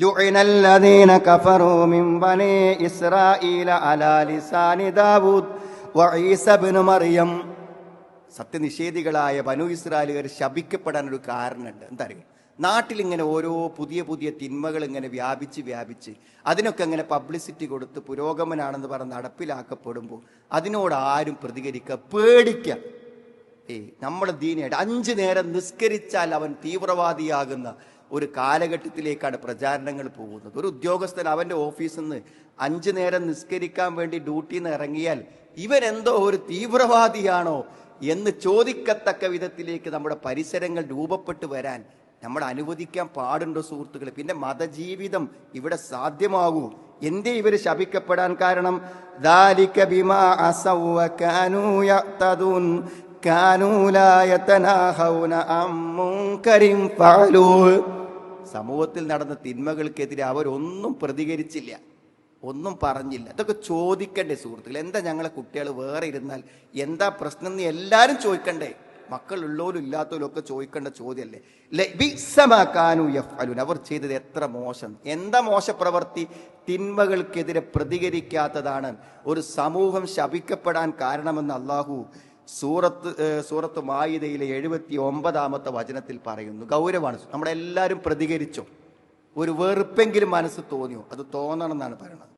ലുഇനല്ലദീന കഫറൂ മിൻ ബനീ ഇസ്രായീല അലാ ലിസാനി ദാവൂദ് വഈസ ഇബ്നു മറിയം. സത്യനിഷേധികളായ ബനൂ ഇസ്രായേലുകാർ ശപിക്കപ്പെടാൻ ഒരു കാരണമുണ്ട്. എന്താ അറിയുക? നാട്ടിലിങ്ങനെ ഓരോ പുതിയ പുതിയ തിന്മകൾ ഇങ്ങനെ വ്യാപിച്ച് അതിനൊക്കെ ഇങ്ങനെ പബ്ലിസിറ്റി കൊടുത്ത് പുരോഗമനാണെന്ന് പറഞ്ഞ് നടപ്പിലാക്കപ്പെടുമ്പോൾ അതിനോട് ആരും പ്രതികരിക്കുക, പേടിക്കുക. നമ്മുടെ ദീനിയായിട്ട് 5 നേരം നിസ്കരിച്ചാൽ അവൻ തീവ്രവാദിയാകുന്ന ഒരു കാലഘട്ടത്തിലേക്കാണ് പ്രചാരണങ്ങൾ പോകുന്നത്. ഒരു ഉദ്യോഗസ്ഥൻ അവൻ്റെ ഓഫീസിൽ നിന്ന് 5 നേരം നിസ്കരിക്കാൻ വേണ്ടി ഡ്യൂട്ടിയിൽ നിന്ന് ഇറങ്ങിയാൽ ഇവരെന്തോ ഒരു തീവ്രവാദിയാണോ എന്ന് ചോദിക്കത്തക്ക വിധത്തിലേക്ക് നമ്മുടെ പരിസരങ്ങൾ രൂപപ്പെട്ടു വരാൻ നമ്മൾ അനുവദിക്കാൻ പാടുണ്ടോ സുഹൃത്തുക്കളെ? പിന്നെ മതജീവിതം ഇവിടെ സാധ്യമാകൂ? എന്തേ ഇവർ ശപിക്കപ്പെടാൻ കാരണം? ദാലിക ബിമാ അസൗ വകാനൂ യഅ്തദൂൻ കാനൂ ലാ യതനാഹൗന അൻ മുൻകരിൻ ഫഅലൂ. സമൂഹത്തിൽ നടന്ന തിന്മകൾക്കെതിരെ അവരൊന്നും പ്രതികരിച്ചില്ല, ഒന്നും പറഞ്ഞില്ല. ഇതൊക്കെ ചോദിക്കണ്ടേ സുഹൃത്തുക്കൾ? എന്താ ഞങ്ങളെ കുട്ടികൾ വേറെ ഇരുന്നാൽ എന്താ പ്രശ്നം എന്ന് എല്ലാവരും ചോദിക്കണ്ടേ? മക്കളുള്ളവരും ഇല്ലാത്തവരും ഒക്കെ ചോദിക്കേണ്ട ചോദ്യമല്ലേ? അവർ ചെയ്തത് എത്ര മോശം, എന്താ മോശപ്രവർത്തി? തിന്മകൾക്കെതിരെ പ്രതികരിക്കാത്തതാണ് ഒരു സമൂഹം ശപിക്കപ്പെടാൻ കാരണമെന്ന് അള്ളാഹു സൂറത്ത് മായിദയിലെ 79-ാമത്തെ വചനത്തിൽ പറയുന്നു. ഗൗരവമാണ്. നമ്മളെല്ലാവരും പ്രതികരിച്ചോ? ഒരു വെറുപ്പെങ്കിലും മനസ്സ് തോന്നിയോ? അത് തോന്നണം എന്നാണ് പറയുന്നത്.